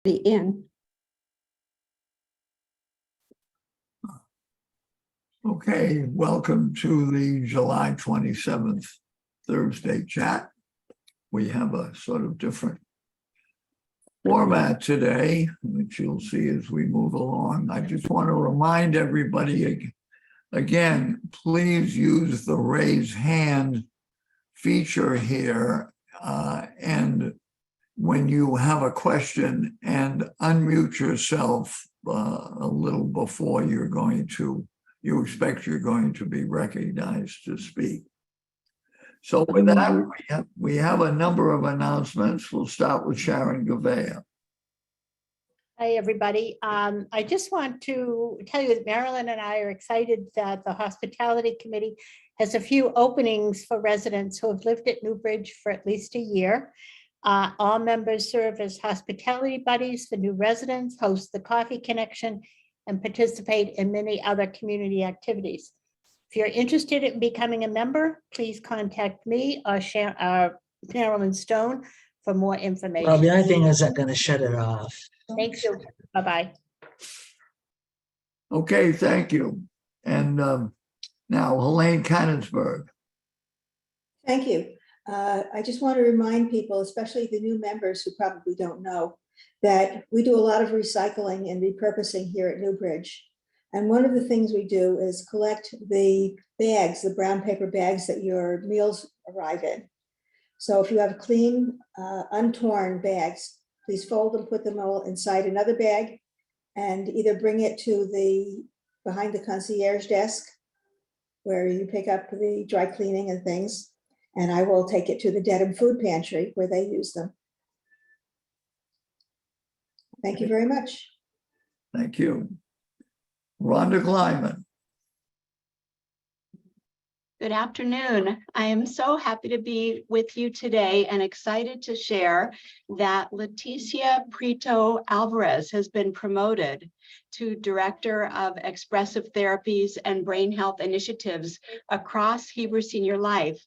in. Okay, welcome to the July 27th Thursday chat. We have a sort of different format today, which you'll see as we move along. I just want to remind everybody again, please use the raise hand feature here. And when you have a question, and unmute yourself a little before you expect you're going to be recognized to speak. So with that, we have a number of announcements. We'll start with Sharon Gouveia. Hi, everybody. I just want to tell you that Marilyn and I are excited that the Hospitality Committee has a few openings for residents who have lived at Newbridge for at least a year. All members serve as hospitality buddies for new residents, host the Coffee Connection, and participate in many other community activities. If you're interested in becoming a member, please contact me or Marilyn Stone for more information. Well, the only thing is I'm going to shut it off. Thank you. Bye-bye. Okay, thank you. And now Helene Canonsburg. Thank you. I just want to remind people, especially the new members who probably don't know, that we do a lot of recycling and repurposing here at Newbridge. And one of the things we do is collect the bags, the brown paper bags that your meals arrive in. So if you have clean, untorn bags, please fold them, put them all inside another bag, and either bring it to behind the concierge desk where you pick up the dry cleaning and things. And I will take it to the Dedham Food Pantry where they use them. Thank you very much. Thank you. Rhonda Kleiman. Good afternoon. I am so happy to be with you today and excited to share that Leticia Prieto Alvarez has been promoted to Director of Expressive Therapies and Brain Health Initiatives across Heber Senior Life.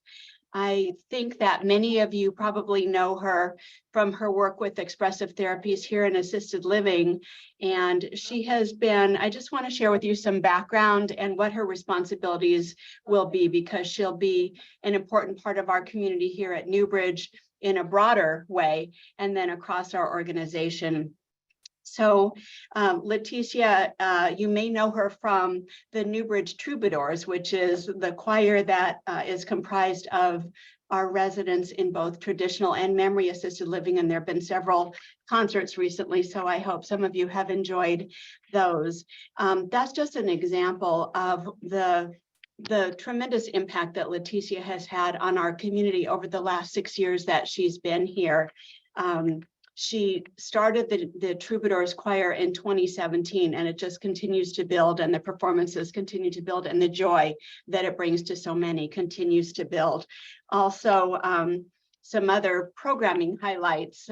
I think that many of you probably know her from her work with expressive therapies here in assisted living. And she has been, I just want to share with you some background and what her responsibilities will be, because she'll be an important part of our community here at Newbridge in a broader way, and then across our organization. So Leticia, you may know her from the Newbridge Troubadours, which is the choir that is comprised of our residents in both traditional and memory assisted living. And there have been several concerts recently, so I hope some of you have enjoyed those. That's just an example of the tremendous impact that Leticia has had on our community over the last 6 years that she's been here. She started the Troubadours Choir in 2017, and it just continues to build, and the performances continue to build, and the joy that it brings to so many continues to build. Also, some other programming highlights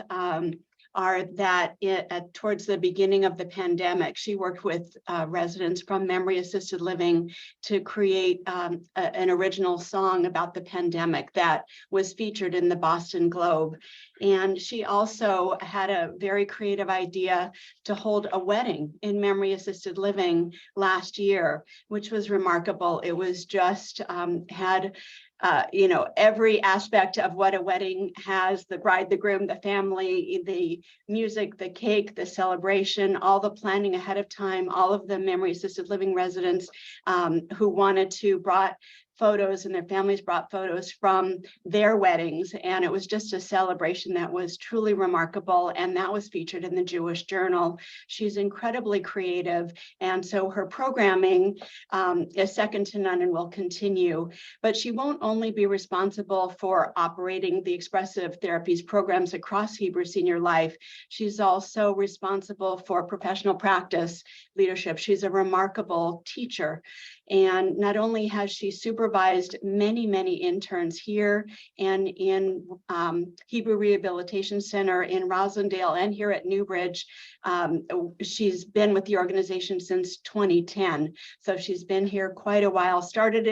are that towards the beginning of the pandemic, she worked with residents from memory assisted living to create an original song about the pandemic that was featured in the Boston Globe. And she also had a very creative idea to hold a wedding in memory assisted living last year, which was remarkable. It was just had every aspect of what a wedding has: the bride, the groom, the family, the music, the cake, the celebration, all the planning ahead of time. All of the memory assisted living residents who wanted to brought photos, and their families brought photos from their weddings. And it was just a celebration that was truly remarkable. And that was featured in the Jewish Journal. She's incredibly creative. And so her programming is second to none and will continue. But she won't only be responsible for operating the expressive therapies programs across Heber Senior Life. She's also responsible for professional practice leadership. She's a remarkable teacher. And not only has she supervised supervised many, many interns here and in Hebrew Rehabilitation Center in Roslindale and here at Newbridge. She's been with the organization since 2010. So she's been here quite a while, started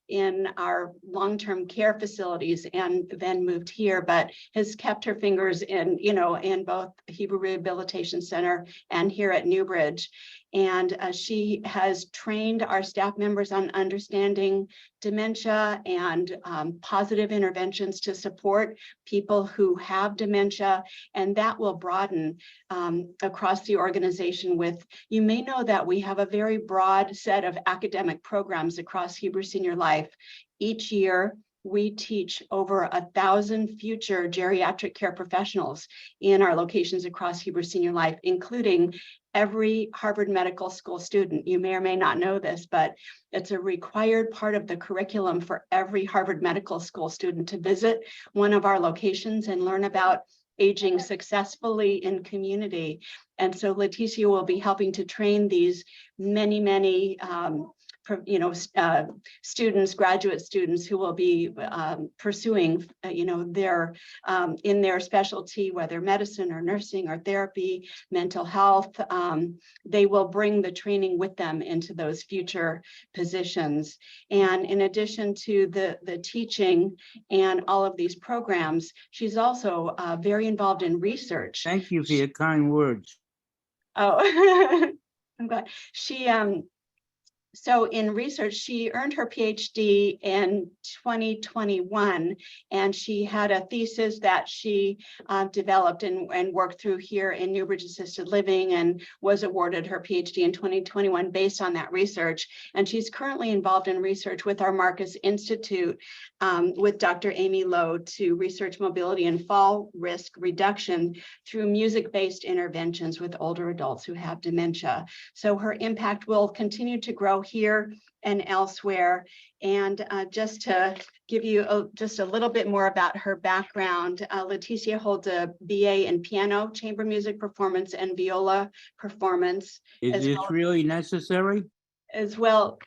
in our long-term care facilities and then moved here, but has kept her fingers in, in both Hebrew Rehabilitation Center and here at Newbridge. And she has trained our staff members on understanding dementia and positive interventions to support people who have dementia. And that will broaden across the organization with, you may know that we have a very broad set of academic programs across Hebrew Senior Life. Each year, we teach over 1,000 future geriatric care professionals in our locations across Hebrew Senior Life, including every Harvard Medical School student. You may or may not know this, but it's a required part of the curriculum for every Harvard Medical School student to visit one of our locations and learn about aging successfully in community. And so Leticia will be helping to train these many students, graduate students who will be pursuing, their in their specialty, whether medicine or nursing or therapy, mental health. They will bring the training with them into those future positions. And in addition to the teaching and all of these programs, she's also very involved in research. Thank you for your kind words. Oh, I'm glad. So in research, she earned her PhD in 2021, and she had a thesis that she developed and worked through here in Newbridge Assisted Living and was awarded her PhD in 2021 based on that research. And she's currently involved in research with our Marcus Institute with Dr. Amy Lowe to research mobility and fall risk reduction through music-based interventions with older adults who have dementia. So her impact will continue to grow here and elsewhere. And just to give you just a little bit more about her background, Leticia holds a BA in piano, chamber music performance, and viola performance. Is this really necessary? As well.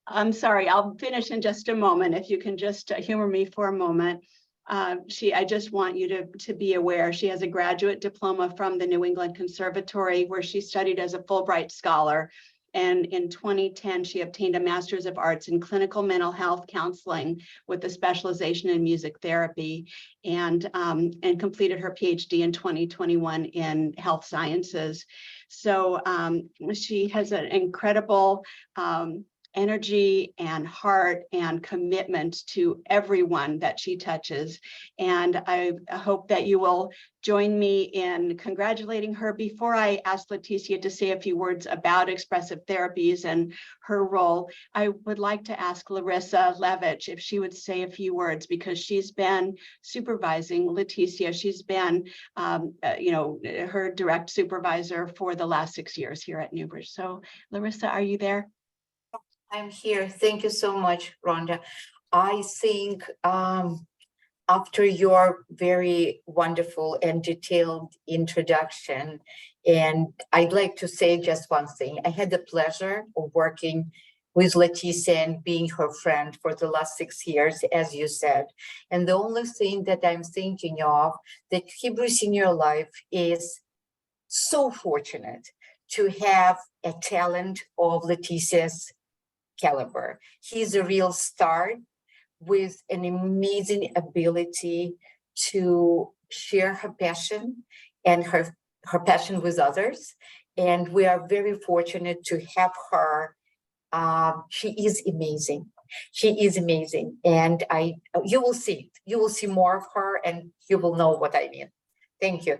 I'm sorry, I'll finish in just a moment. If you can just humor me for a moment. I just want you to be aware, she has a graduate diploma from the New England Conservatory where she studied as a Fulbright scholar. And in 2010, she obtained a Master's of Arts in Clinical Mental Health Counseling with a specialization in music therapy, and completed her PhD in 2021 in health sciences. So she has an incredible energy and heart and commitment to everyone that she touches. And I hope that you will join me in congratulating her. Before I ask Leticia to say a few words about expressive therapies and her role, I would like to ask Larissa Levitch if she would say a few words, because she's been supervising Leticia. She's been, her direct supervisor for the last 6 years here at Newbridge. So Larissa, are you there? I'm here. Thank you so much, Rhonda. I think after your very wonderful and detailed introduction, and I'd like to say just one thing. I had the pleasure of working with Leticia and being her friend for the last 6 years, as you said. And the only thing that I'm thinking of, that Hebrew Senior Life is so fortunate to have a talent of Leticia's caliber. He's a real star with an amazing ability to share her passion and her passion with others. And we are very fortunate to have her. She is amazing. She is amazing. And you will see it. You will see more of her and you will know what I mean. Thank you.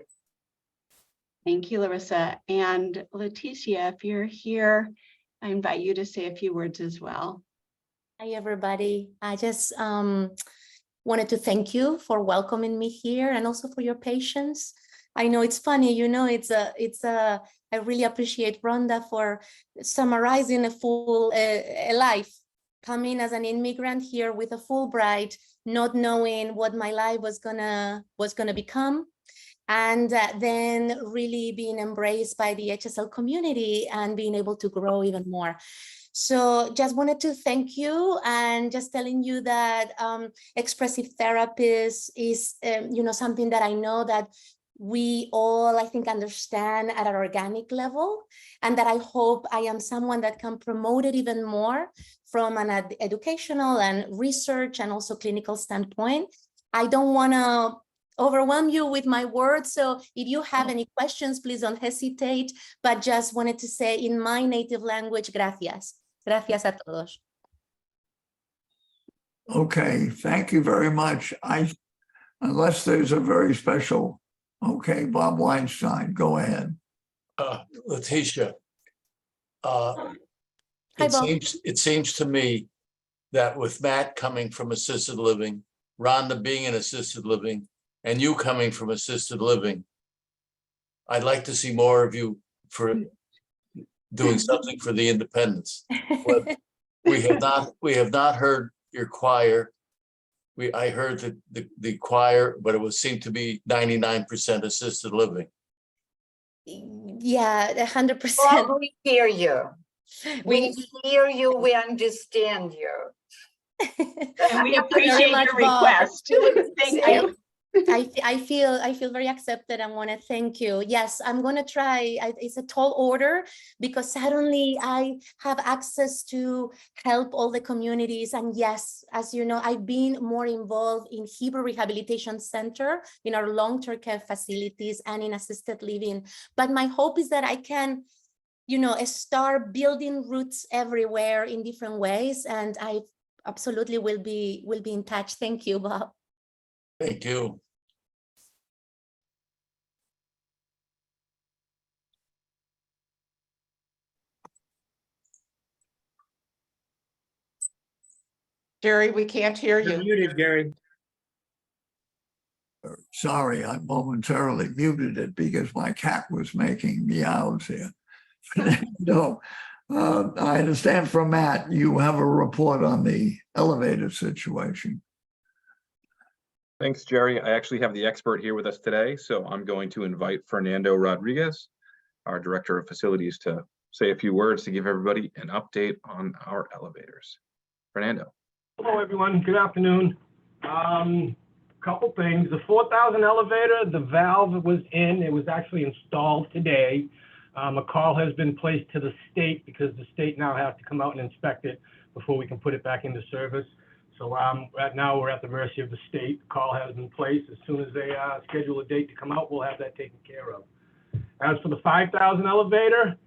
Thank you, Larissa. And Leticia, if you're here, I invite you to say a few words as well. Hi, everybody. I just wanted to thank you for welcoming me here and also for your patience. I know it's funny, I really appreciate Rhonda for summarizing a full life, coming as an immigrant here with a Fulbright, not knowing what my life was gonna become. and then really being embraced by the HSL community and being able to grow even more. So just wanted to thank you, and just telling you that expressive therapist is, something that I know that we all, I think, understand at an organic level, and that I hope I am someone that can promote it even more from an educational and research and also clinical standpoint. I don't want to overwhelm you with my words, so if you have any questions, please don't hesitate, but just wanted to say in my native language, gracias. Gracias a todos. Okay, thank you very much. Unless there's a very special, okay, Bob Weinstein, go ahead. Letitia. Hi, Bob. It seems to me that with Matt coming from assisted living, Rhonda being in assisted living, and you coming from assisted living, I'd like to see more of you for doing something for the independents. But we have not heard your choir. I heard the choir, but it seemed to be 99% assisted living. Yeah, 100%. Well, we hear you. We We hear you, we understand you. And we Thank you very appreciate much, your Bob. request. Thank you. I feel very accepted. I want to thank you. Yes, I'm going to try. It's a tall order because suddenly I have access to help all the communities. And yes, as you know, I've been more involved in Hebrew Rehabilitation Center, in our long-term care facilities and in assisted living. But my hope is that I can, start building roots everywhere in different ways. And I absolutely will be in touch. Thank you, Bob. Thank you. Jerry, we can't hear You're you. muted, Gary. Sorry, I momentarily muted it because my cat was making meows here. No, I understand from Matt, you have a report on the elevator situation. Thanks, Jerry. I actually have the expert here with us today, so I'm going to invite Fernando Rodriguez, our Director of Facilities, to say a few words to give everybody an update on our elevators. Fernando. Hello, everyone. Good afternoon. Couple things. The 4,000 elevator, the valve was in. It was actually installed today. A call has been placed to the state because the state now has to come out and inspect it before we can put it back into service. So right now we're at the mercy of the state. The call has been placed. As soon as they schedule a date to come out, we'll have that taken care of. As for the 5,000 elevator,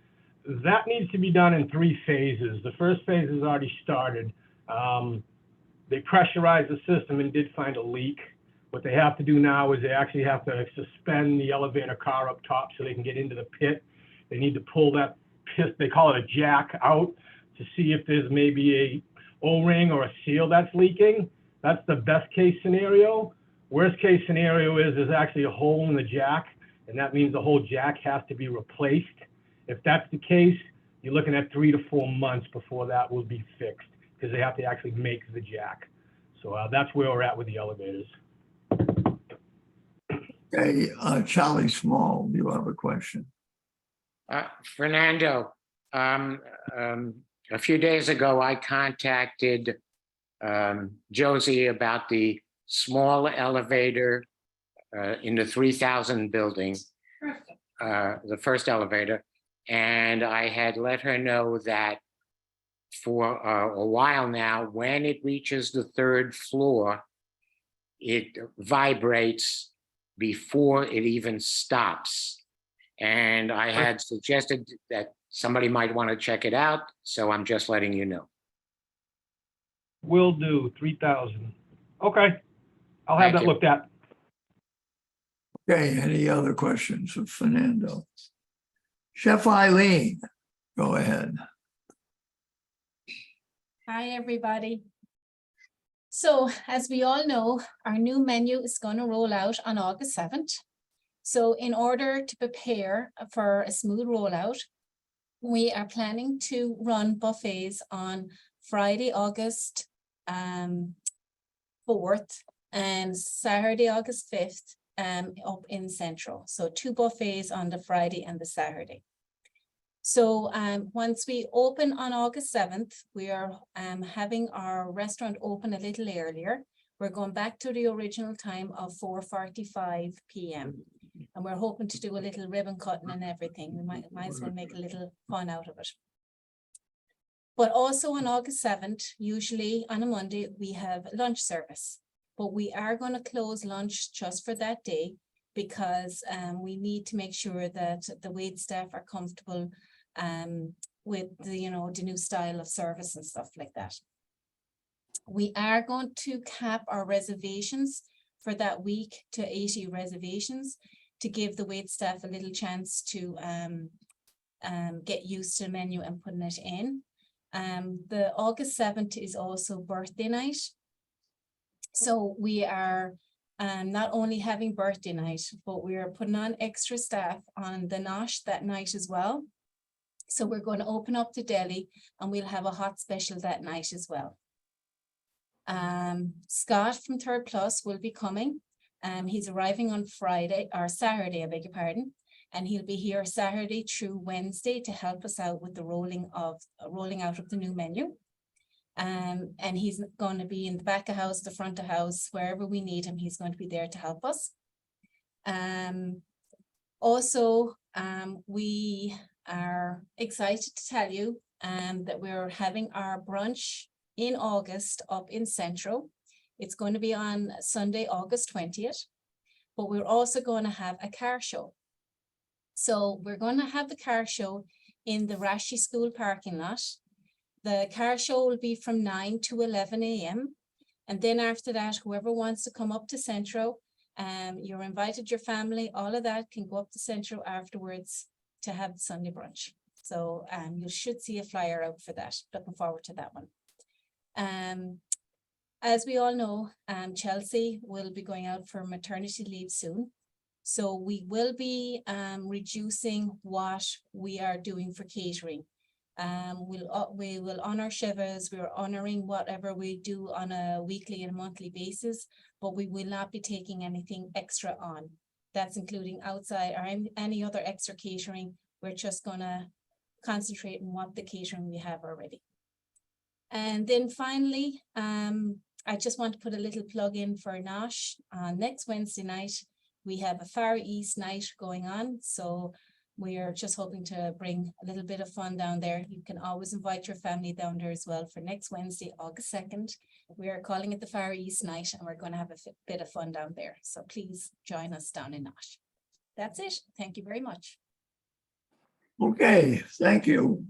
that needs to be done in 3 phases. The first phase has already started. They pressurized the system and did find a leak. What they have to do now is they actually have to suspend the elevator car up top so they can get into the pit. They need to pull that pit, they call it a jack, out to see if there's maybe a O-ring or a seal that's leaking. That's the best case scenario. Worst case scenario is there's actually a hole in the jack, and that means the whole jack has to be replaced. If that's the case, you're looking at 3 to 4 months before that will be fixed because they have to actually make the jack. So that's where we're at with the elevators. Okay, Charlie Small, you have a question. Fernando, a few days ago, I contacted Josie about the small elevator in the 3,000 building, the first elevator, and I had let her know that for a while now, when it reaches the 3rd floor, it vibrates before it even stops. And I had suggested that somebody might want to check it out, so I'm just letting you know. Will do, 3,000. Okay, I'll have Thank that you. looked at. Okay, any other questions of Fernando? Chef Eileen, go ahead. Hi, everybody. So as we all know, our new menu is going to roll out on August 7th. So in order to prepare for a smooth rollout, we are planning to run buffets on Friday, August 4th and Saturday, August 5th up in Central. So 2 buffets on the Friday and the Saturday. So once we open on August 7th, we are having our restaurant open a little earlier. We're going back to the original time of 4:45 p.m. And we're hoping to do a little ribbon cutting and everything. We might as well make a little fun out of it. But also on August 7th, usually on a Monday, we have lunch service. But we are going to close lunch just for that day because we need to make sure that the wait staff are comfortable with the, the new style of service and stuff like that. We are going to cap our reservations for that week to 80 reservations to give the wait staff a little chance to get used to the menu and putting it in. The August 7th is also birthday night. So we are not only having birthday night, but we are putting on extra staff on the Nosh that night as well. So we're going to open up the deli and we'll have a hot special that night as well. Scott from Third Plus will be coming. He's arriving on Friday or Saturday, I beg your pardon. And he'll be here Saturday through Wednesday to help us out with the rolling out of the new menu. And he's going to be in the back of house, the front of house, wherever we need him, he's going to be there to help us. Also, we are excited to tell you that we're having our brunch in August up in Central. It's going to be on Sunday, August 20th, but we're also going to have a car show. So we're going to have the car show in the Rashi School parking lot. The car show will be from 9 to 11 a.m. And then after that, whoever wants to come up to Central, you're invited, your family, all of that can go up to Central afterwards to have the Sunday brunch. So you should see a flyer out for that. Looking forward to that one. As we all know, Chelsea will be going out for maternity leave soon. So we will be reducing what we are doing for catering. We will honor Shivas. We're honoring whatever we do on a weekly and monthly basis, but we will not be taking anything extra on. That's including outside or any other extra catering. We're just gonna concentrate on what the catering we have already. And then finally, I just want to put a little plug in for Nosh. Next Wednesday night, we have a Far East night going on. So we are just hoping to bring a little bit of fun down there. You can always invite your family down there as well for next Wednesday, August 2nd. We are calling it the Far East night and we're going to have a bit of fun down there. So please join us down in Nosh. That's it. Thank you very much. Okay, thank you.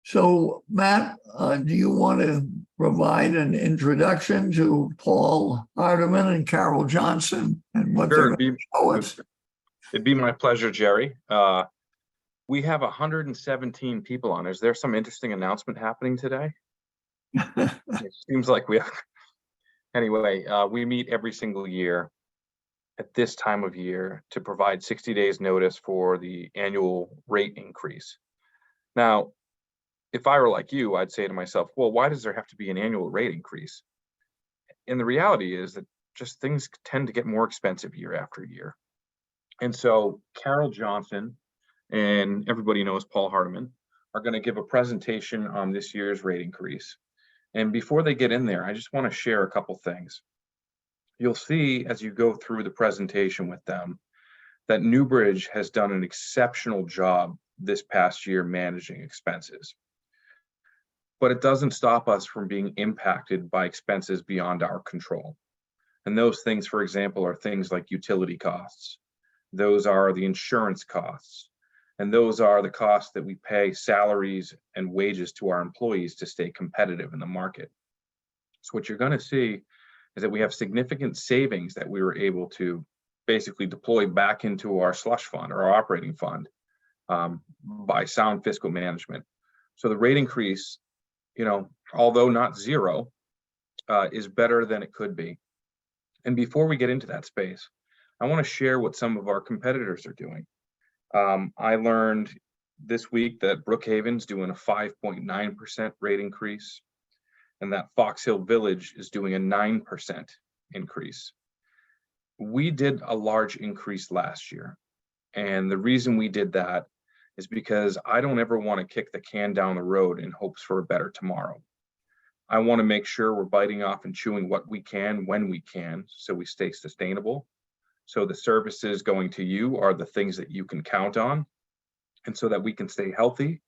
So Matt, do you want to provide an introduction to Paul Hardiman and Carol Johnson and what they're going to show us? It'd be my pleasure, Jerry. We have 117 people on. Is there some interesting announcement happening today? It seems like we are. Anyway, we meet every single year at this time of year to provide 60 days notice for the annual rate increase. Now, if I were like you, I'd say to myself, well, why does there have to be an annual rate increase? And the reality is that just things tend to get more expensive year after year. And so Carol Johnson and everybody knows Paul Hardiman are going to give a presentation on this year's rate increase. And before they get in there, I just want to share a couple things. You'll see as you go through the presentation with them that Newbridge has done an exceptional job this past year managing expenses. But it doesn't stop us from being impacted by expenses beyond our control. And those things, for example, are things like utility costs. Those are the insurance costs. And those are the costs that we pay salaries and wages to our employees to stay competitive in the market. So what you're going to see is that we have significant savings that we were able to basically deploy back into our slush fund or our operating fund by sound fiscal management. So the rate increase, although not zero, is better than it could be. And before we get into that space, I want to share what some of our competitors are doing. I learned this week that Brookhaven's doing a 5.9% rate increase, and that Fox Hill Village is doing a 9% increase. we did a large increase last year. And the reason we did that is because I don't ever want to kick the can down the road in hopes for a better tomorrow. I want to make sure we're biting off and chewing what we can when we can, so we stay sustainable. So the services going to you are the things that you can count on, and so that we can stay healthy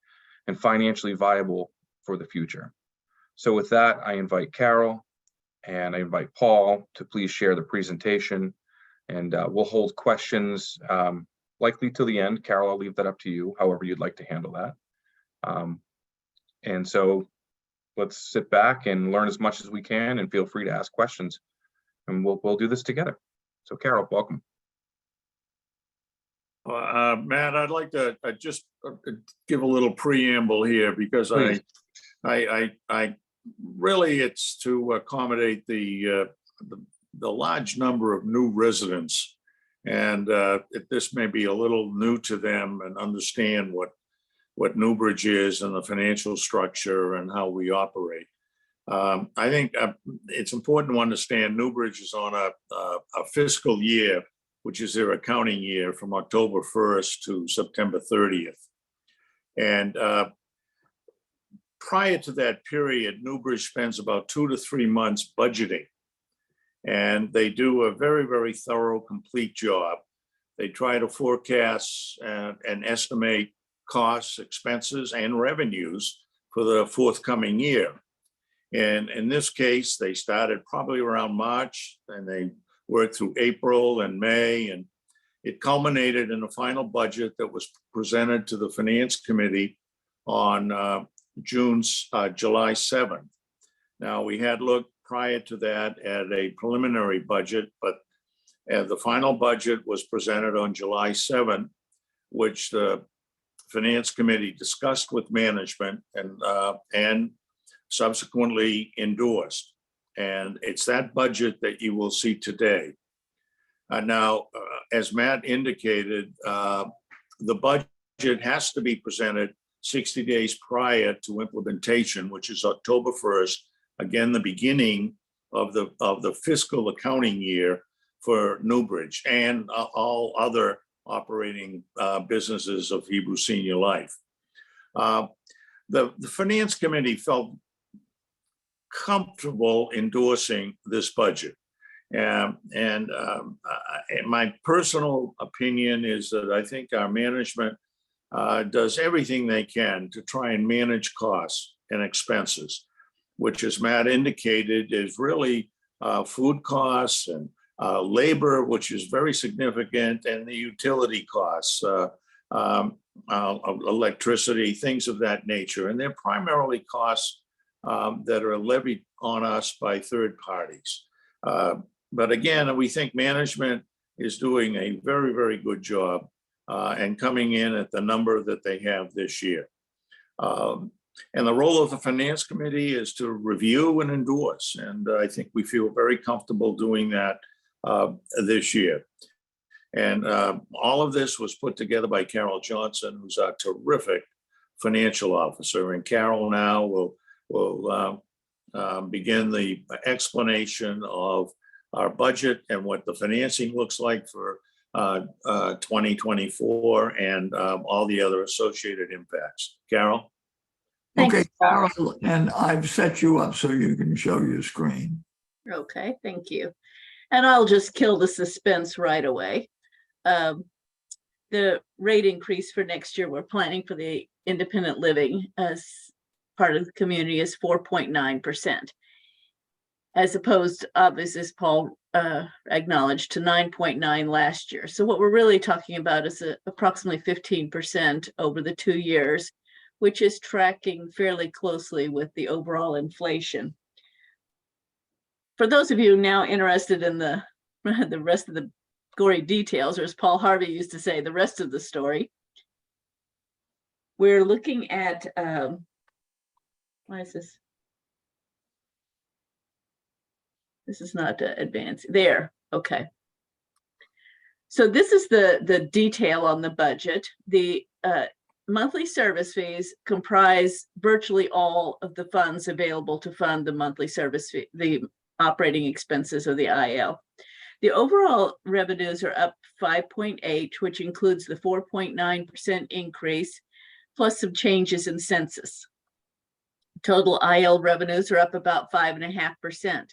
and financially viable for the future. So with that, I invite Carol and I invite Paul to please share the presentation, and we'll hold questions likely till the end. Carol, I'll leave that up to you, however you'd like to handle that. And so let's sit back and learn as much as we can, and feel free to ask questions, and we'll do this together. So Carol, welcome. Matt, I'd like to just give a little preamble here, because I really, it's to accommodate the large number of new residents, and this may be a little new to them and understand what Newbridge is and the financial structure and how we operate. I think it's important to understand Newbridge is on a fiscal year, which is their accounting year, from October 1st to September 30th. And prior to that period, Newbridge spends about 2 to 3 months budgeting. And they do a very, very thorough, complete job. They try to forecast and estimate costs, expenses, and revenues for the forthcoming year. And in this case, they started probably around March, and they worked through April and May, and it culminated in a final budget that was presented to the Finance Committee on July 7th. Now, we had looked prior to that at a preliminary budget, but the final budget was presented on July 7th, which the Finance Committee discussed with management and subsequently endorsed. And it's that budget that you will see today. Now, as Matt indicated, the budget has to be presented 60 days prior to implementation, which is October 1st, again, the beginning of the fiscal accounting year for Newbridge and all other operating businesses of Hebrew Senior Life. The Finance Committee felt comfortable endorsing this budget. And my personal opinion is that I think our management does everything they can to try and manage costs and expenses, which, as Matt indicated, is really food costs and labor, which is very significant, and the utility costs, electricity, things of that nature. And they're primarily costs that are levied on us by third parties. But again, we think management is doing a very, very good job and coming in at the number that they have this year. And the role of the Finance Committee is to review and endorse. And I think we feel very comfortable doing that this year. And all of this was put together by Carol Johnson, who's a terrific financial officer. And Carol now will begin the explanation of our budget and what the financing looks like for 2024 and all the other associated impacts. Carol? Okay, Carol, and I've set you up so you can show your screen. Okay, thank you. And I'll just kill the suspense right away. The rate increase for next year, we're planning for the independent living as part of the community is 4.9%, as opposed, obviously, as Paul acknowledged, to 9.9 last year. So what we're really talking about is approximately 15% over the 2 years, which is tracking fairly closely with the overall inflation. For those of you now interested in the rest of the gory details, or as Paul Harvey used to say, the rest of the story, we're looking at, why is this? This is not advanced. There, okay. So this is the detail on the budget. The monthly service fees comprise virtually all of the funds available to fund the monthly service fee, the operating expenses of the IL. The overall revenues are up 5.8, which includes the 4.9% increase, plus some changes in census. Total IL revenues are up about 5.5%.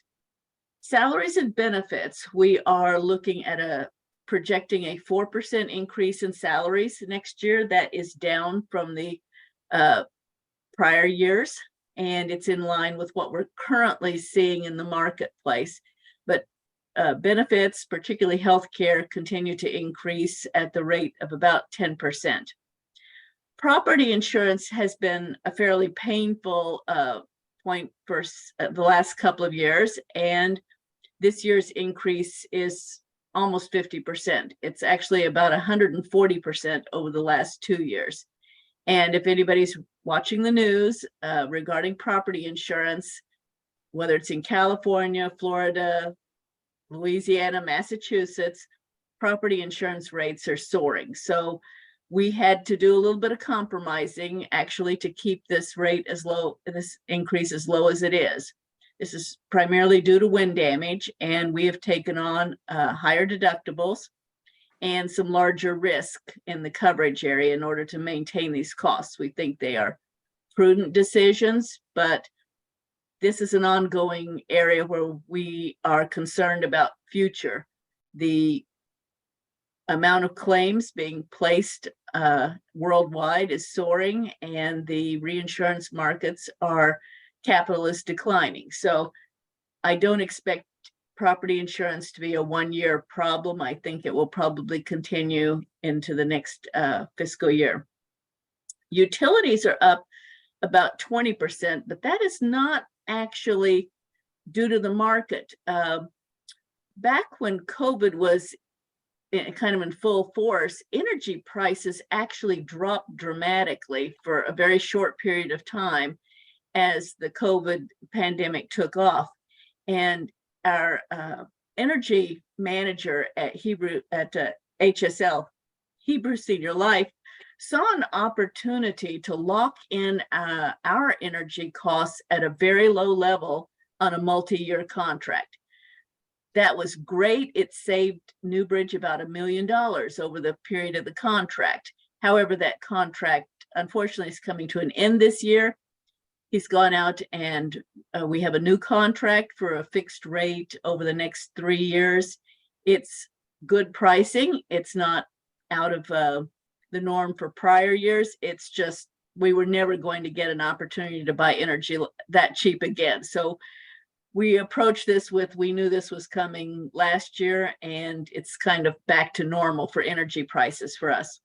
Salaries and benefits, we are looking at projecting a 4% increase in salaries next year. That is down from the prior years, and it's in line with what we're currently seeing in the marketplace. But benefits, particularly healthcare, continue to increase at the rate of about 10%. Property insurance has been a fairly painful point for the last couple of years, and this year's increase is almost 50%. It's actually about 140% over the last 2 years. And if anybody's watching the news regarding property insurance, whether it's in California, Florida, Louisiana, Massachusetts, property insurance rates are soaring. So we had to do a little bit of compromising actually to keep this rate as low, this increase as low as it is. This is primarily due to wind damage, and we have taken on higher deductibles and some larger risk in the coverage area in order to maintain these costs. We think they are prudent decisions, but this is an ongoing area where we are concerned about future. The amount of claims being placed worldwide is soaring, and the reinsurance markets are capital is declining. So I don't expect property insurance to be a one-year problem. I think it will probably continue into the next fiscal year. Utilities are up about 20%, but that is not actually due to the market. Back when COVID was kind of in full force, energy prices actually dropped dramatically for a very short period of time as the COVID pandemic took off. And our energy manager at HSL, Hebrew Senior Life, saw an opportunity to lock in our energy costs at a very low level on a multi-year contract. That was great. It saved Newbridge about $1 million over the period of the contract. However, that contract unfortunately is coming to an end this year. He's gone out and we have a new contract for a fixed rate over the next 3 years. It's good pricing. It's not out of the norm for prior years. It's just we were never going to get an opportunity to buy energy that cheap again. So we approached this with, we knew this was coming last year, and it's kind of back to normal for energy prices for us.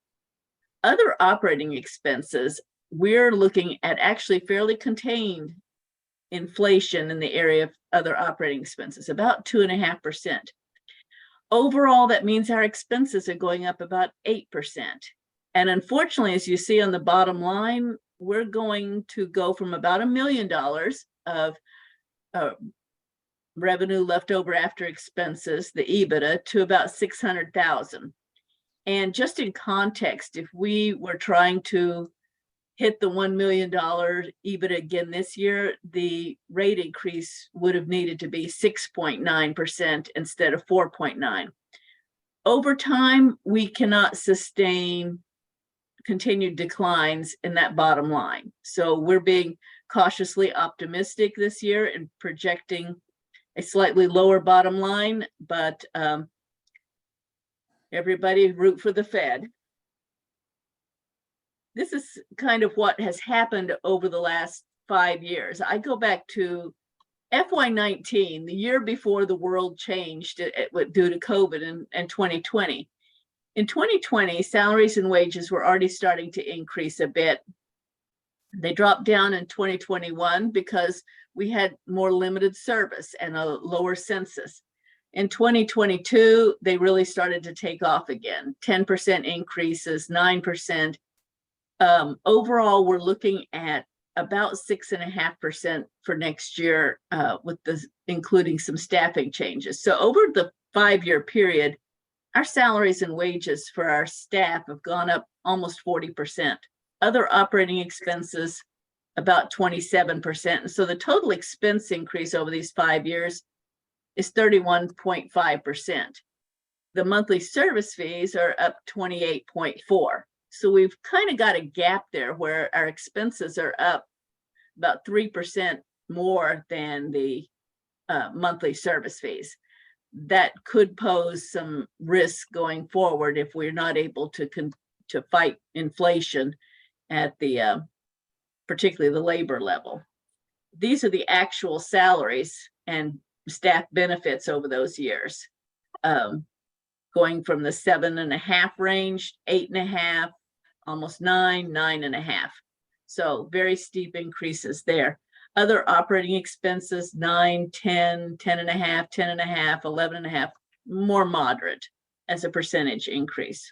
Other operating expenses, we're looking at actually fairly contained inflation in the area of other operating expenses, about 2.5%. Overall, that means our expenses are going up about 8%. And unfortunately, as you see on the bottom line, we're going to go from about $1 million of revenue left over after expenses, the EBITDA, to about 600,000. And just in context, if we were trying to hit the $1 million EBITDA again this year, the rate increase would have needed to be 6.9% instead of 4.9%. Over time, we cannot sustain continued declines in that bottom line. So we're being cautiously optimistic this year and projecting a slightly lower bottom line, but everybody root for the Fed. This is kind of what has happened over the last 5 years. I go back to FY19, the year before the world changed due to COVID and 2020. In 2020, salaries and wages were already starting to increase a bit. They dropped down in 2021 because we had more limited service and a lower census. In 2022, they really started to take off again, 10% increases, 9%. Overall, we're looking at about 6.5% for next year, with including some staffing changes. So over the 5-year period, our salaries and wages for our staff have gone up almost 40%. Other operating expenses, about 27%. So the total expense increase over these 5 years is 31.5%. The monthly service fees are up 28.4%. So we've kind of got a gap there where our expenses are up about 3% more than the monthly service fees. That could pose some risk going forward if we're not able to fight inflation at the particularly the labor level. These are the actual salaries and staff benefits over those years, going from the 7.5 range, 8.5, almost 9, 9.5. So very steep increases there. Other operating expenses, 9, 10, 10.5, 10.5, 11.5, more moderate as a percentage increase.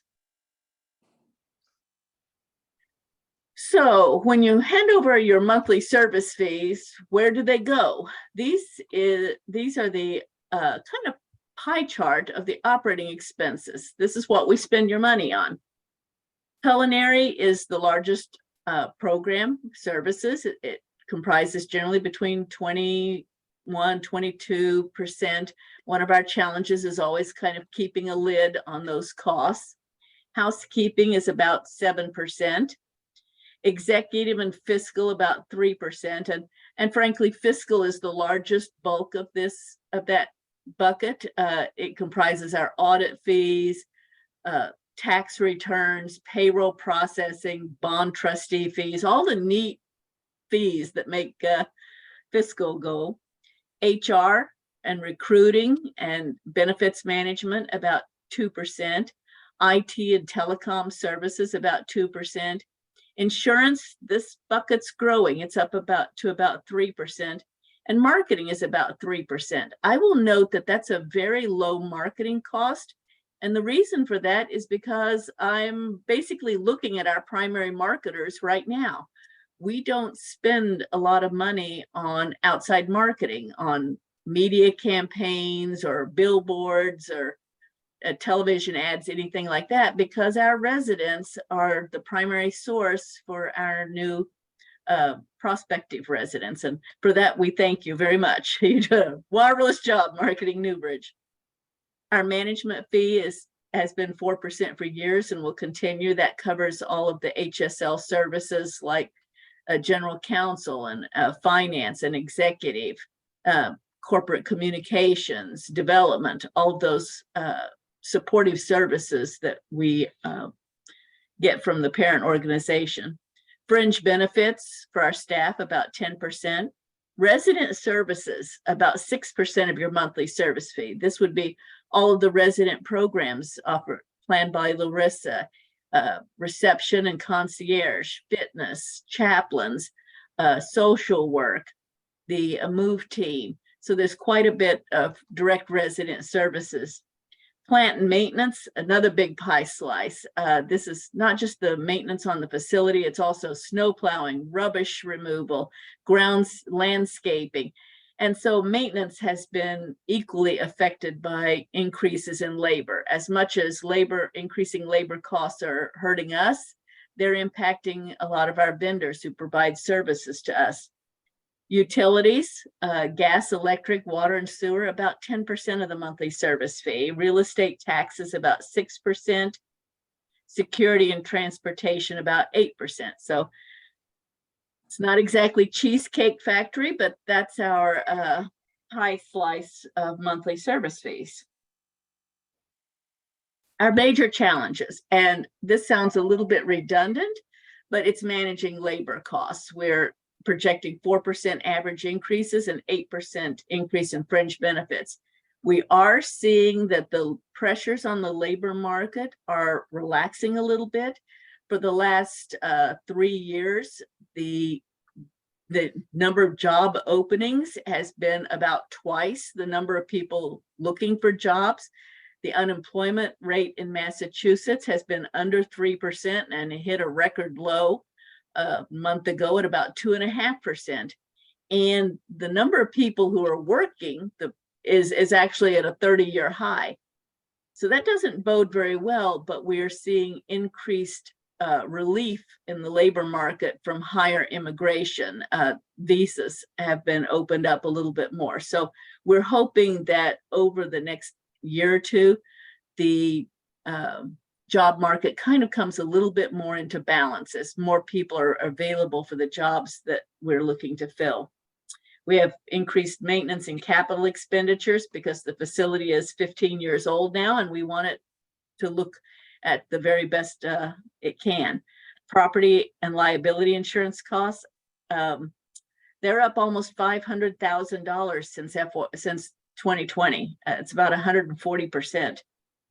So when you hand over your monthly service fees, where do they go? These are the kind of pie chart of the operating expenses. This is what we spend your money on. Culinary is the largest program services. It comprises generally between 21-22%. One of our challenges is always kind of keeping a lid on those costs. Housekeeping is about 7%. Executive and fiscal about 3%. And frankly, fiscal is the largest bulk of that bucket. It comprises our audit fees, tax returns, payroll processing, bond trustee fees, all the neat fees that make fiscal go. HR and recruiting and benefits management about 2%. IT and telecom services about 2%. Insurance, this bucket's growing. It's up to about 3%. And marketing is about 3%. I will note that that's a very low marketing cost. And the reason for that is because I'm basically looking at our primary marketers right now. We don't spend a lot of money on outside marketing, on media campaigns or billboards or television ads, anything like that, because our residents are the primary source for our new prospective residents. And for that, we thank you very much. You did a marvelous job marketing Newbridge. Our management fee has been 4% for years and will continue. That covers all of the HSL services like general counsel and finance and executive, corporate communications, development, all of those supportive services that we get from the parent organization. Fringe benefits for our staff, about 10%. Resident services, about 6% of your monthly service fee. This would be all of the resident programs planned by Larissa, reception and concierge, fitness, chaplains, social work, the move team. So there's quite a bit of direct resident services. Plant and maintenance, another big pie slice. This is not just the maintenance on the facility, it's also snow plowing, rubbish removal, grounds landscaping. And so maintenance has been equally affected by increases in labor. As much as increasing labor costs are hurting us, they're impacting a lot of our vendors who provide services to us. Utilities, gas, electric, water, and sewer, about 10% of the monthly service fee. Real estate taxes, about 6%. Security and transportation, about 8%. So it's not exactly Cheesecake Factory, but that's our pie slice of monthly service fees. Our major challenges, and this sounds a little bit redundant, but it's managing labor costs. We're projecting 4% average increases and 8% increase in fringe benefits. We are seeing that the pressures on the labor market are relaxing a little bit. For the last 3 years, the number of job openings has been about twice the number of people looking for jobs. The unemployment rate in Massachusetts has been under 3% and it hit a record low a month ago at about 2.5%. And the number of people who are working is actually at a 30-year high. So that doesn't bode very well, but we are seeing increased relief in the labor market from higher immigration. Visas have been opened up a little bit more. So we're hoping that over the next year or two, the job market kind of comes a little bit more into balance as more people are available for the jobs that we're looking to fill. We have increased maintenance and capital expenditures because the facility is 15 years old now, and we want it to look at the very best it can. Property and liability insurance costs, they're up almost $500,000 since 2020. It's about 140%,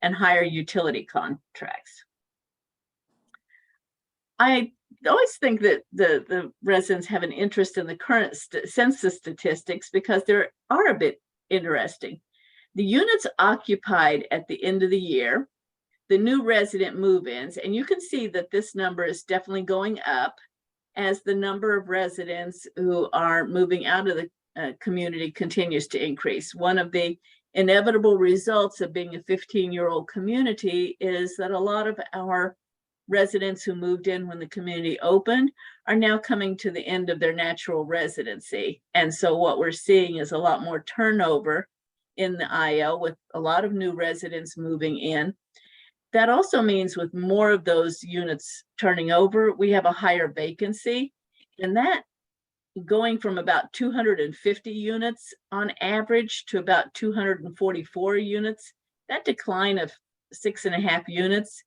and higher utility contracts. I always think that the residents have an interest in the current census statistics because they are a bit interesting. The units occupied at the end of the year, the new resident move-ins, and you can see that this number is definitely going up as the number of residents who are moving out of the community continues to increase. One of the inevitable results of being a 15-year-old community is that a lot of our residents who moved in when the community opened are now coming to the end of their natural residency. And so what we're seeing is a lot more turnover in the IL with a lot of new residents moving in. That also means with more of those units turning over, we have a higher vacancy, and that going from about 250 units on average to about 244 units, that decline of 6.5 units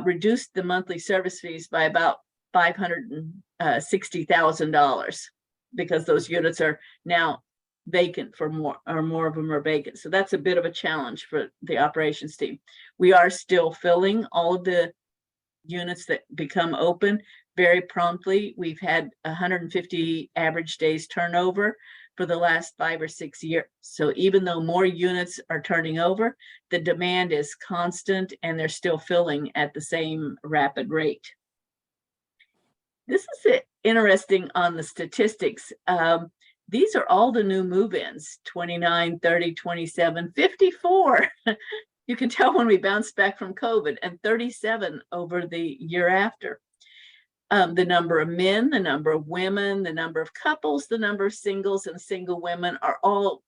reduced the monthly service fees by about $560,000 because those units are now vacant for more of them are vacant. So that's a bit of a challenge for the operations team. We are still filling all of the units that become open very promptly. We've had 150 average days turnover for the last 5 or 6 years. So even though more units are turning over, the demand is constant and they're still filling at the same rapid rate. This is interesting on the statistics. These are all the new move-ins, 29, 30, 27, 54. You can tell when we bounced back from COVID, and 37 over the year after. The number of men, the number of women, the number of couples, the number of singles and single women are all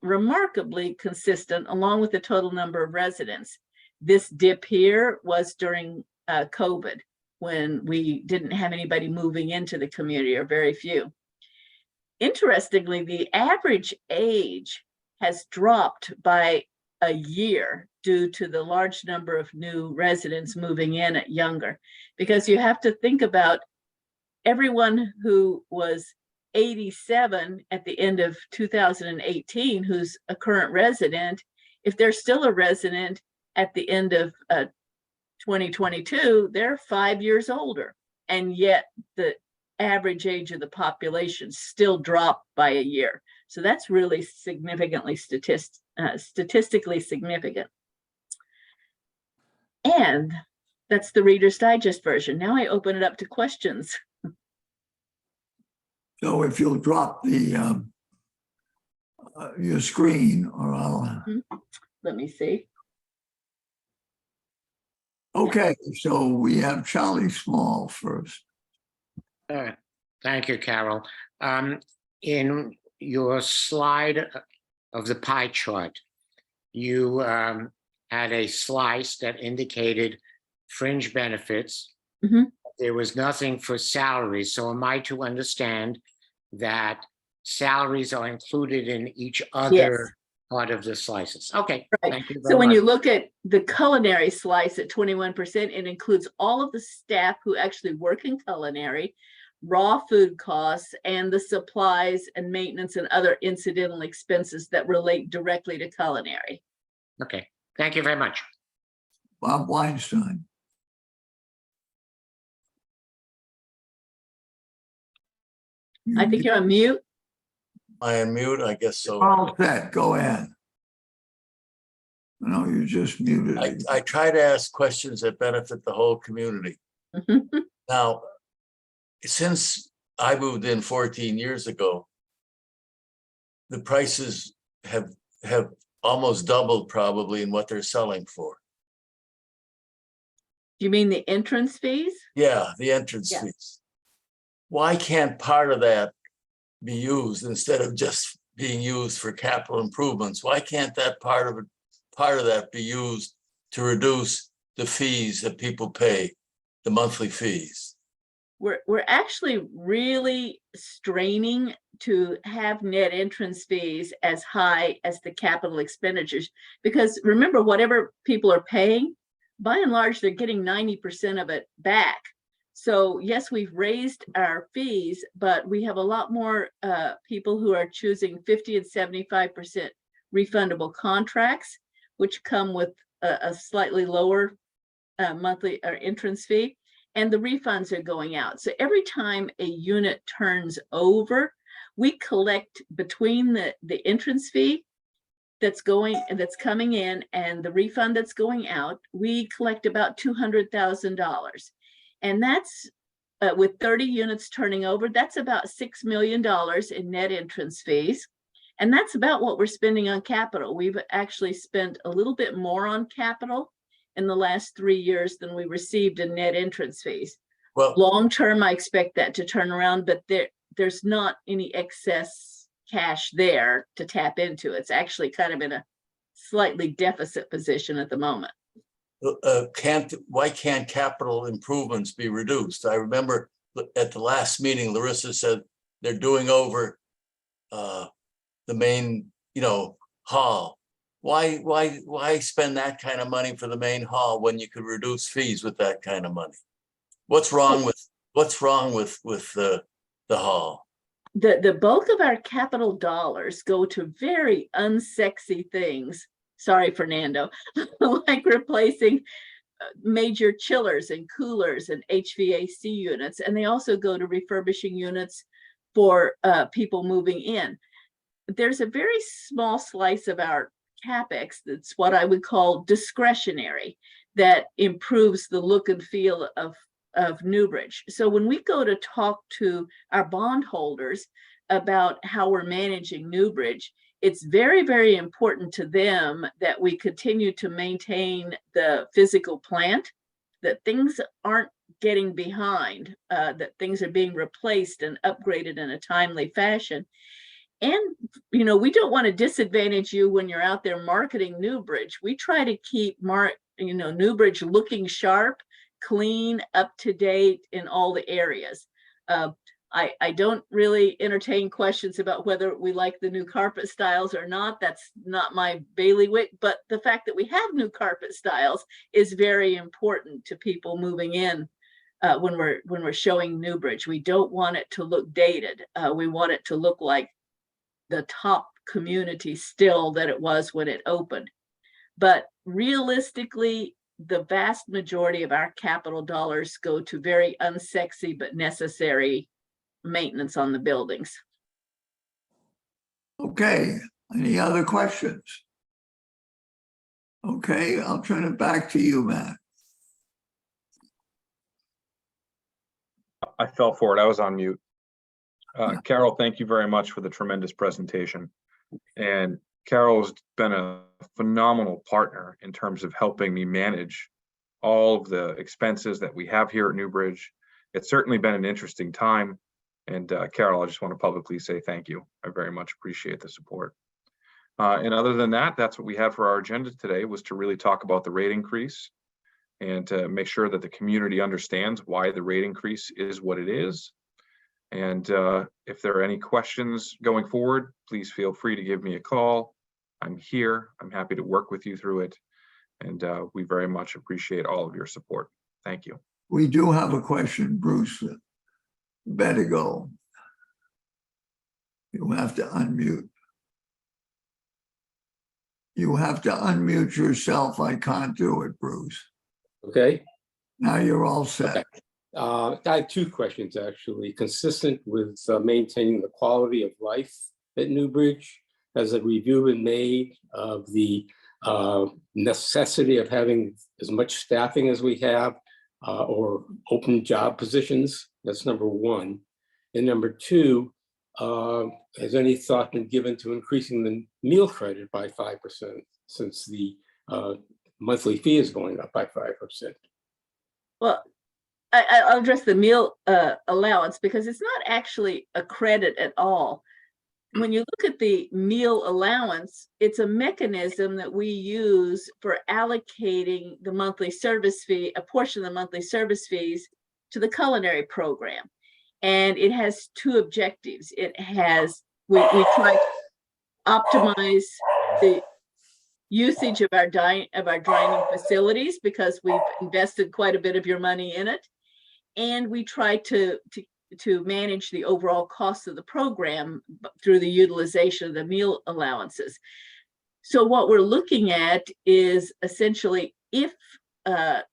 remarkably consistent, along with the total number of residents. This dip here was during COVID, when we didn't have anybody moving into the community, or very few. Interestingly, the average age has dropped by a year due to the large number of new residents moving in at younger, because you have to think about everyone who was 87 at the end of 2018, who's a current resident. If they're still a resident at the end of 2022, they're 5 years older, and yet the average age of the population still dropped by a year. So that's really significantly statistically significant. And that's the Reader's Digest version. Now I open it up to questions. So if you'll drop the your screen, or I'll. Let me see. Okay, so we have Charlie Small first. Thank you, Carol. In your slide of the pie chart, you had a slice that indicated fringe benefits. Mm-hmm. There was nothing for salaries. So am I to understand that salaries are included in each other part of the slices? Okay. Right. Thank you very So when much. you look at the culinary slice at 21%, it includes all of the staff who actually work in culinary, raw food costs, and the supplies and maintenance and other incidental expenses that relate directly to culinary. Okay. Thank you very much. Bob Weinstein. I think you're on mute. I am mute, I guess so. All set, go ahead. No, you just muted. I try to ask questions that benefit the whole community. Now, since I moved in 14 years ago, the prices have almost doubled probably in what they're selling for. Do you mean the entrance fees? Yeah, the entrance Yes. fees. Why can't part of that be used instead of just being used for capital improvements? Why can't that part of that be used to reduce the fees that people pay, the monthly fees? We're actually really straining to have net entrance fees as high as the capital expenditures. Because remember, whatever people are paying, by and large, they're getting 90% of it back. So yes, we've raised our fees, but we have a lot more people who are choosing 50 and 75% refundable contracts, which come with a slightly lower monthly or entrance fee. And the refunds are going out. So every time a unit turns over, we collect between the entrance fee that's coming in and the refund that's going out, we collect about $200,000. And that's with 30 units turning over, that's about $6 million in net entrance fees. And that's about what we're spending on capital. We've actually spent a little bit more on capital in the last 3 years than we received in net entrance fees. Well, long term, I expect that to turn around, but there's not any excess cash there to tap into. It's actually kind of in a slightly deficit position at the moment. Why can't capital improvements be reduced? I remember at the last meeting, Larissa said they're doing over the main, hall. Why spend that kind of money for the main hall when you could reduce fees with that kind of money? What's wrong with the hall? The bulk of our capital dollars go to very unsexy things. Sorry, Fernando, like replacing major chillers and coolers and HVAC units. And they also go to refurbishing units for people moving in. There's a very small slice of our CapEx that's what I would call discretionary, that improves the look and feel of Newbridge. So when we go to talk to our bondholders about how we're managing Newbridge, it's very, very important to them that we continue to maintain the physical plant, that things aren't getting behind, that things are being replaced and upgraded in a timely fashion. And, we don't want to disadvantage you when you're out there marketing Newbridge. We try to keep Newbridge looking sharp, clean, up to date in all the areas. I don't really entertain questions about whether we like the new carpet styles or not. That's not my bailiwick, but the fact that we have new carpet styles is very important to people moving in when we're showing Newbridge. We don't want it to look dated. We want it to look like the top community still that it was when it opened. But realistically, the vast majority of our capital dollars go to very unsexy but necessary maintenance on the buildings. Okay, any other questions? Okay, I'll turn it back to you, Matt. I fell for it. I was on mute. Carol, thank you very much for the tremendous presentation. And Carol's been a phenomenal partner in terms of helping me manage all of the expenses that we have here at Newbridge. It's certainly been an interesting time. And Carol, I just want to publicly say thank you. I very much appreciate the support. And other than that, that's what we had for our agenda today, was to really talk about the rate increase and to make sure that the community understands why the rate increase is what it is. And if there are any questions going forward, please feel free to give me a call. I'm here. I'm happy to work with you through it. And we very much appreciate all of your support. Thank you. We do have a question, Bruce Bedigo. You have to unmute. You have to unmute yourself. I can't do it, Bruce. Okay. Now you're all set. Okay. I have two questions, actually. Consistent with maintaining the quality of life at Newbridge, has a review been made of the necessity of having as much staffing as we have or open job positions? That's number one. And number two, has any thought been given to increasing the meal credit by 5% since the monthly fee is going up by 5%? Well, I'll address the meal allowance because it's not actually a credit at all. When you look at the meal allowance, it's a mechanism that we use for allocating the monthly service fee, a portion of the monthly service fees to the culinary program. And it has two objectives. It has, we try to optimize the usage of our dining facilities because we've invested quite a bit of your money in it. And we try to manage the overall cost of the program through the utilization of the meal allowances. So what we're looking at is essentially if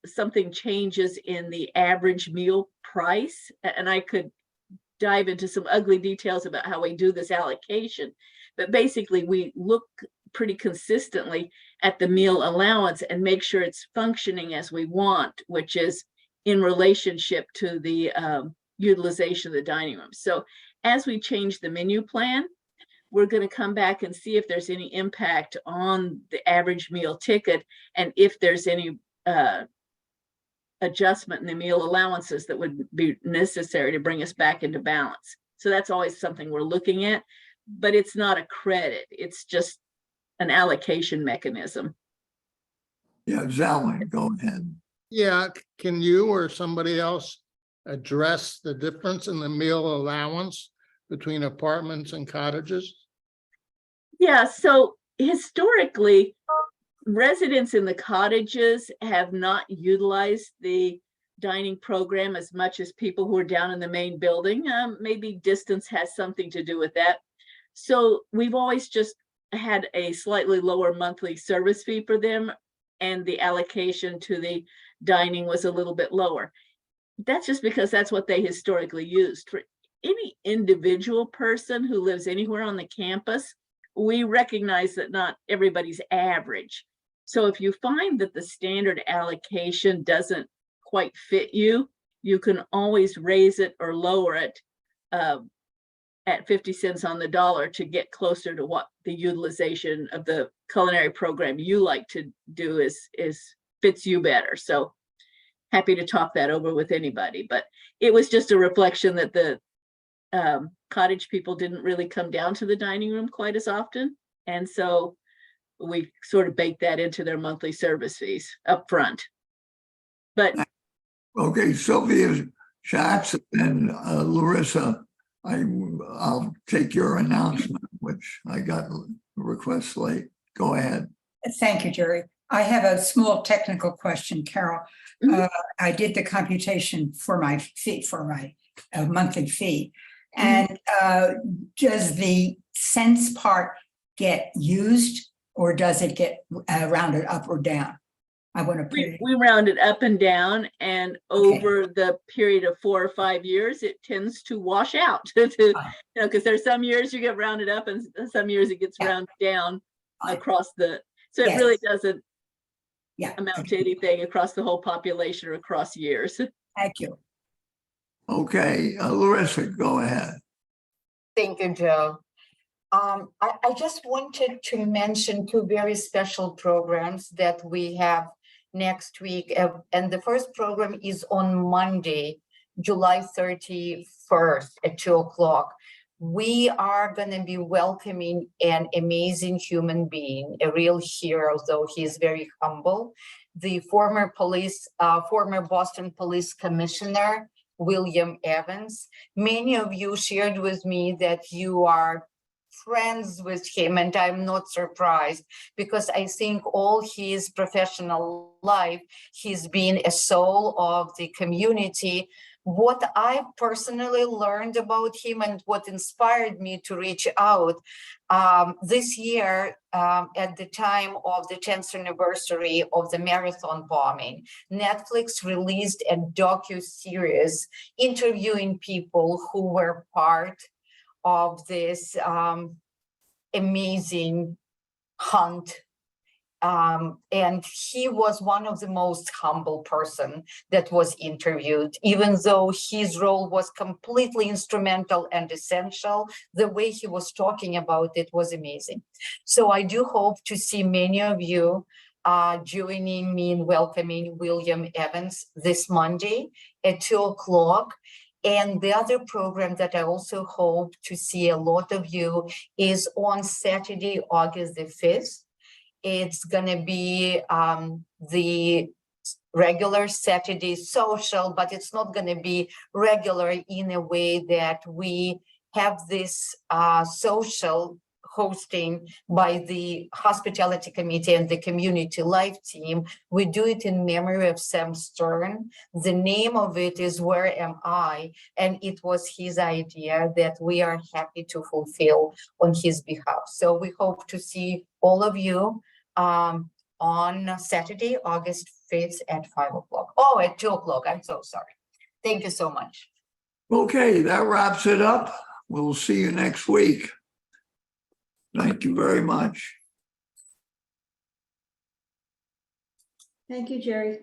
something changes in the average meal price, and I could dive into some ugly details about how we do this allocation, but basically we look pretty consistently at the meal allowance and make sure it's functioning as we want, which is in relationship to the utilization of the dining room. So as we change the menu plan, we're going to come back and see if there's any impact on the average meal ticket and if there's any adjustment in the meal allowances that would be necessary to bring us back into balance. So that's always something we're looking at, but it's not a credit. It's just an allocation mechanism. Yeah, Zalman, go ahead. Yeah, can you or somebody else address the difference in the meal allowance between apartments and cottages? Yeah, so historically, residents in the cottages have not utilized the dining program as much as people who are down in the main building. Maybe distance has something to do with that. So we've always just had a slightly lower monthly service fee for them, and the allocation to the dining was a little bit lower. That's just because that's what they historically used. For any individual person who lives anywhere on the campus, we recognize that not everybody's average. So if you find that the standard allocation doesn't quite fit you, you can always raise it or lower it at 50 cents on the dollar to get closer to what the utilization of the culinary program you like to do is fits you better. So happy to talk that over with anybody, but it was just a reflection that the cottage people didn't really come down to the dining room quite as often. And so we sort of baked that into their monthly service fees up front. But okay, Sylvia Schatz and Larissa, I'll take your announcement, which I got a request late. Go ahead. Thank you, Jerry. I have a small technical question, Carol. I did the computation for my fee, for my monthly fee. And does the cents part get used or does it get rounded up or down? I want to put it. We round it up and down, and over the period of 4 or 5 years, it tends to wash out. Because there's some years you get rounded up, and some years it gets rounded down across the. So it really doesn't amount to anything across the whole population or across years. Thank you. Okay, Larissa, go ahead. Thank you, Joe. I just wanted to mention 2 very special programs that we have next week. And the first program is on Monday, July 31st at 2 o'clock. We are going to be welcoming an amazing human being, a real hero, though he's very humble, the former Boston Police Commissioner, William Evans. Many of you shared with me that you are friends with him, and I'm not surprised because I think all his professional life, he's been a soul of the community. What I personally learned about him and what inspired me to reach out this year at the time of the 10th anniversary of the Marathon bombing, Netflix released a docu-series interviewing people who were part of this amazing hunt. And he was one of the most humble person that was interviewed, even though his role was completely instrumental and essential. The way he was talking about it was amazing. So I do hope to see many of you joining me in welcoming William Evans this Monday at 2 o'clock. And the other program that I also hope to see a lot of you is on Saturday, August the 5th. It's gonna be the regular Saturday social, but it's not gonna be regular in a way that we have this social hosting by the hospitality committee and the community life team. We do it in memory of Sam Stern. The name of it is Where Am I? And it was his idea that we are happy to fulfill on his behalf. So we hope to see all of you on Saturday, August 5th at 5 o'clock. Oh, at 2 o'clock. I'm so sorry. Thank you so much. Okay, that wraps it up. We'll see you next week. Thank you very much. Thank you, Jerry.